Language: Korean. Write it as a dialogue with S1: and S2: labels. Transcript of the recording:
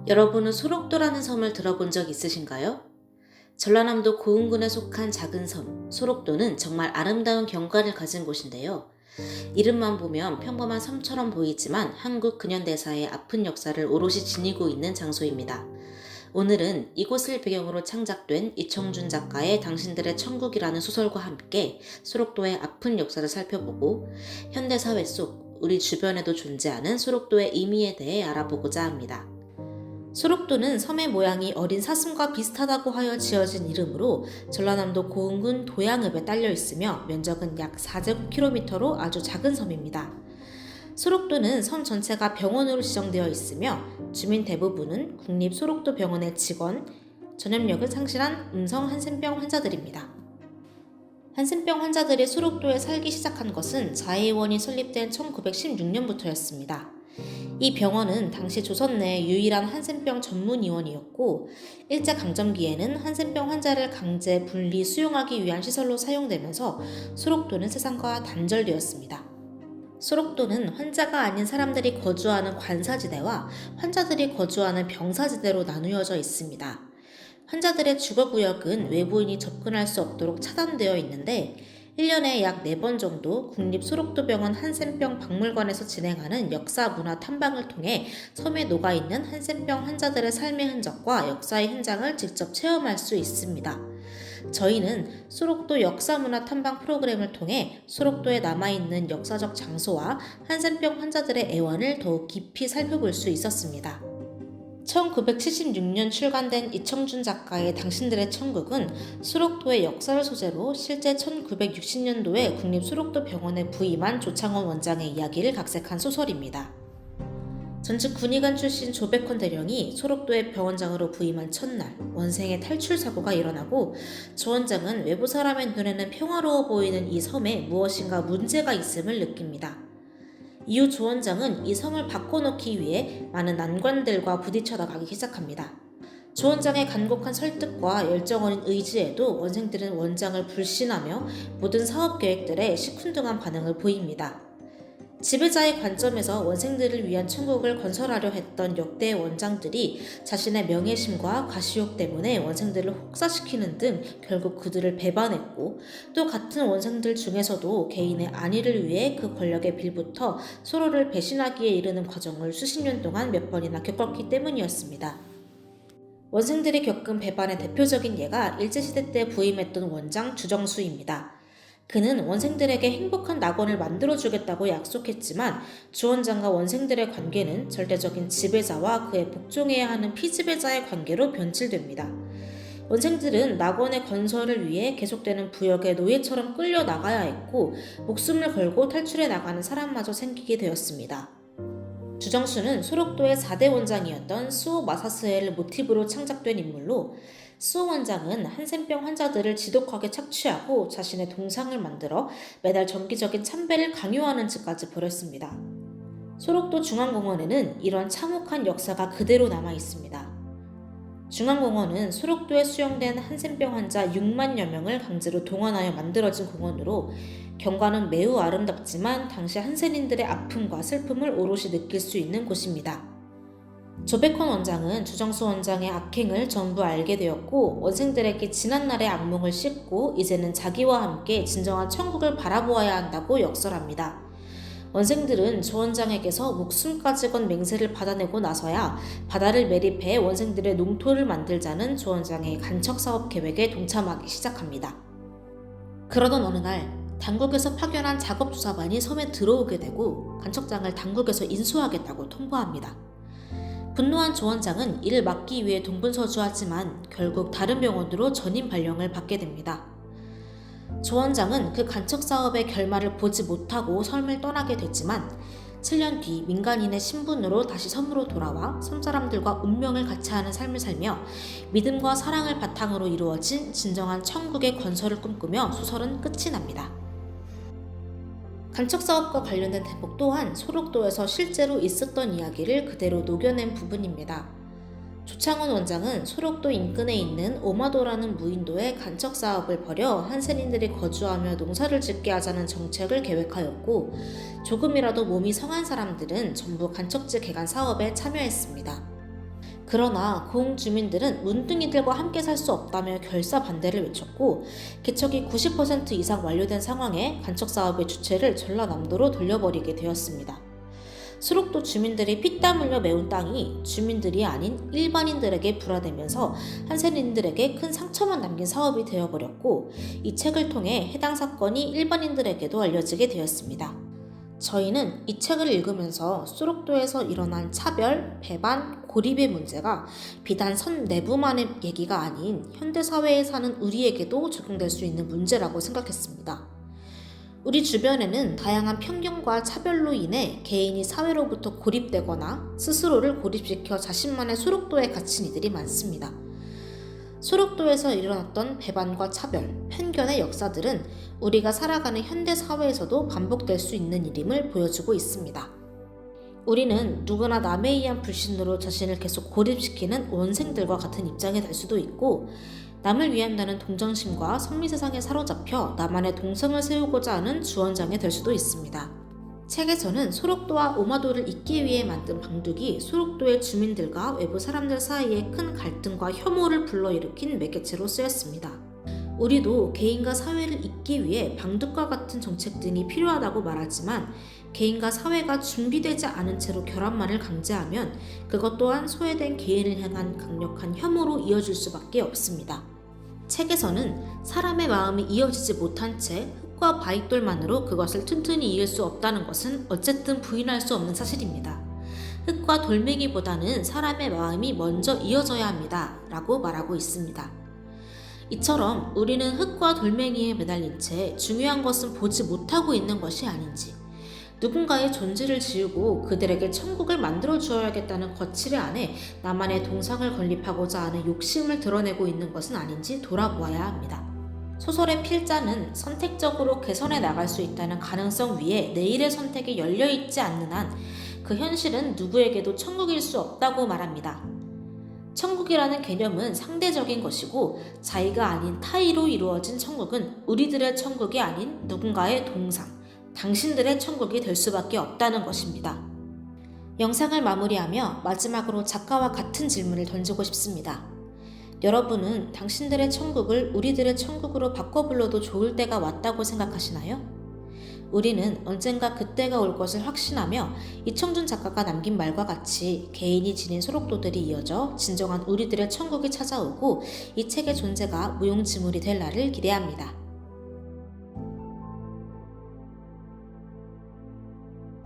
S1: 여러분은 소록도라는 섬을 들어본 적 있으신가요? 전라남도 고흥군에 속한 작은 섬, 소록도는 정말 아름다운 경관을 가진 곳인데요. 이름만 보면 평범한 섬처럼 보이지만 한국 근현대사의 아픈 역사를 오롯이 지니고 있는 장소입니다. 오늘은 이곳을 배경으로 창작된 이청준 작가의 당신들의 천국이라는 소설과 함께 소록도의 아픈 역사를 살펴보고 현대사회 속 우리 주변에도 존재하는 소록도의 의미에 대해 알아보고자 합니다. 소록도는 섬의 모양이 어린 사슴과 비슷하다고 하여 지어진 이름으로 전라남도 고흥군 도양읍에 딸려 있으며 면적은 약 4제곱킬로미터로 아주 작은 섬입니다. 소록도는 섬 전체가 병원으로 지정되어 있으며 주민 대부분은 국립소록도병원의 직원, 전염력을 상실한 음성 한센병 환자들입니다. 한센병 환자들이 소록도에 살기 시작한 것은 자해의원이 설립된 1916년부터였습니다. 이 병원은 당시 조선 내 유일한 한센병 전문의원이었고 일제강점기에는 한센병 환자를 강제 분리 수용하기 위한 시설로 사용되면서 소록도는 세상과 단절되었습니다. 소록도는 환자가 아닌 사람들이 거주하는 관사지대와 환자들이 거주하는 병사지대로 나누어져 있습니다. 환자들의 주거구역은 외부인이 접근할 수 없도록 차단되어 있는데 1년에 약 4번 정도 국립소록도병원 한센병 박물관에서 진행하는 역사문화 탐방을 통해 섬에 녹아있는 한센병 환자들의 삶의 흔적과 역사의 현장을 직접 체험할 수 있습니다. 저희는 소록도 역사문화 탐방 프로그램을 통해 소록도에 남아있는 역사적 장소와 한센병 환자들의 애환을 더욱 깊이 살펴볼 수 있었습니다. 1976년 출간된 이청준 작가의 당신들의 천국은 소록도의 역사를 소재로 실제 1960년도에 국립소록도병원에 부임한 조창원 원장의 이야기를 각색한 소설입니다. 전직 군의관 출신 조백헌 대령이 소록도의 병원장으로 부임한 첫날 원생의 탈출 사고가 일어나고 조 원장은 외부 사람의 눈에는 평화로워 보이는 이 섬에 무엇인가 문제가 있음을 느낍니다. 이후 조 원장은 이 섬을 바꿔놓기 위해 많은 난관들과 부딪혀 나가기 시작합니다. 조 원장의 간곡한 설득과 열정 어린 의지에도 원생들은 원장을 불신하며 모든 사업 계획들에 시큰둥한 반응을 보입니다. 지배자의 관점에서 원생들을 위한 천국을 건설하려 했던 역대의 원장들이 자신의 명예심과 가시욕 때문에 원생들을 혹사시키는 등 결국 그들을 배반했고 또 같은 원생들 중에서도 개인의 안위를 위해 그 권력에 빌붙어 서로를 배신하기에 이르는 과정을 수십 년 동안 몇 번이나 겪었기 때문이었습니다. 원생들이 겪은 배반의 대표적인 예가 일제시대 때 부임했던 원장 주정수입니다. 그는 원생들에게 행복한 낙원을 만들어주겠다고 약속했지만 주 원장과 원생들의 관계는 절대적인 지배자와 그에 복종해야 하는 피지배자의 관계로 변질됩니다. 원생들은 낙원의 건설을 위해 계속되는 부역의 노예처럼 끌려 나가야 했고 목숨을 걸고 탈출해 나가는 사람마저 생기게 되었습니다. 주정수는 소록도의 4대 원장이었던 스오 마사스에를 모티브로 창작된 인물로 스오 원장은 한센병 환자들을 지독하게 착취하고 자신의 동상을 만들어 매달 정기적인 참배를 강요하는 짓까지 벌였습니다. 소록도 중앙공원에는 이런 참혹한 역사가 그대로 남아 있습니다. 중앙공원은 소록도에 수용된 한센병 환자 6만여 명을 강제로 동원하여 만들어진 공원으로 경관은 매우 아름답지만 당시 한센인들의 아픔과 슬픔을 오롯이 느낄 수 있는 곳입니다. 조백헌 원장은 주정수 원장의 악행을 전부 알게 되었고 원생들에게 지난날의 악몽을 씻고 이제는 자기와 함께 진정한 천국을 바라보아야 한다고 역설합니다. 원생들은 조 원장에게서 목숨까지 건 맹세를 받아내고 나서야 바다를 매립해 원생들의 농토를 만들자는 조 원장의 간척사업 계획에 동참하기 시작합니다. 그러던 어느 날 당국에서 파견한 작업조사반이 섬에 들어오게 되고 간척장을 당국에서 인수하겠다고 통보합니다. 분노한 조 원장은 이를 막기 위해 동분서주하지만 결국 다른 병원으로 전임 발령을 받게 됩니다. 조 원장은 그 간척 사업의 결말을 보지 못하고 섬을 떠나게 됐지만 7년 뒤 민간인의 신분으로 다시 섬으로 돌아와 섬 사람들과 운명을 같이 하는 삶을 살며 믿음과 사랑을 바탕으로 이루어진 진정한 천국의 건설을 꿈꾸며 소설은 끝이 납니다. 간척사업과 관련된 대목 또한 소록도에서 실제로 있었던 이야기를 그대로 녹여낸 부분입니다. 조창원 원장은 소록도 인근에 있는 오마도라는 무인도에 간척사업을 벌여 한센인들이 거주하며 농사를 짓게 하자는 정책을 계획하였고 조금이라도 몸이 성한 사람들은 전부 간척지 개간 사업에 참여했습니다. 그러나 고흥 주민들은 문둥이들과 함께 살 수 없다며 결사 반대를 외쳤고 개척이 90% 이상 완료된 상황에 간척 사업의 주체를 전라남도로 돌려버리게 되었습니다. 수록도 주민들이 피땀 흘려 메운 땅이 주민들이 아닌 일반인들에게 불화되면서 한센인들에게 큰 상처만 남긴 사업이 되어버렸고 이 책을 통해 해당 사건이 일반인들에게도 알려지게 되었습니다. 저희는 이 책을 읽으면서 수록도에서 일어난 차별, 배반, 고립의 문제가 비단 선 내부만의 얘기가 아닌 현대사회에 사는 우리에게도 적용될 수 있는 문제라고 생각했습니다. 우리 주변에는 다양한 편견과 차별로 인해 개인이 사회로부터 고립되거나 스스로를 고립시켜 자신만의 수록도에 갇힌 이들이 많습니다. 수록도에서 일어났던 배반과 차별, 편견의 역사들은 우리가 살아가는 현대 사회에서도 반복될 수 있는 일임을 보여주고 있습니다. 우리는 누구나 남에 의한 불신으로 자신을 계속 고립시키는 원생들과 같은 입장이 될 수도 있고 남을 위한다는 동정심과 선미세상에 사로잡혀 나만의 동성을 세우고자 하는 주원장이 될 수도 있습니다. 책에서는 수록도와 오마도를 잇기 위해 만든 방둑이 수록도의 주민들과 외부 사람들 사이에 큰 갈등과 혐오를 불러일으킨 매개체로 쓰였습니다. 우리도 개인과 사회를 잇기 위해 방둑과 같은 정책들이 필요하다고 말하지만 개인과 사회가 준비되지 않은 채로 결합만을 강제하면 그것 또한 소외된 개인을 향한 강력한 혐오로 이어질 수밖에 없습니다. 책에서는 사람의 마음이 이어지지 못한 채 흙과 바위돌만으로 그것을 튼튼히 이을 수 없다는 것은 어쨌든 부인할 수 없는 사실입니다. 흙과 돌멩이보다는 사람의 마음이 먼저 이어져야 합니다. 라고 말하고 있습니다. 이처럼 우리는 흙과 돌멩이에 매달린 채 중요한 것은 보지 못하고 있는 것이 아닌지, 누군가의 존재를 지우고 그들에게 천국을 만들어 주어야겠다는 거칠의 안에 나만의 동상을 건립하고자 하는 욕심을 드러내고 있는 것은 아닌지 돌아보아야 합니다. 소설의 필자는 선택적으로 개선해 나갈 수 있다는 가능성 위에 내일의 선택이 열려있지 않는 한 그 현실은 누구에게도 천국일 수 없다고 말합니다. 천국이라는 개념은 상대적인 것이고 자의가 아닌 타의로 이루어진 천국은 우리들의 천국이 아닌 누군가의 동상, 당신들의 천국이 될 수밖에 없다는 것입니다. 영상을 마무리하며 마지막으로 작가와 같은 질문을 던지고 싶습니다. 여러분은 당신들의 천국을 우리들의 천국으로 바꿔 불러도 좋을 때가 왔다고 생각하시나요? 우리는 언젠가 그때가 올 것을 확신하며 이청준 작가가 남긴 말과 같이 개인이 지닌 소록도들이 이어져 진정한 우리들의 천국이 찾아오고 이 책의 존재가 무용지물이 될 날을 기대합니다.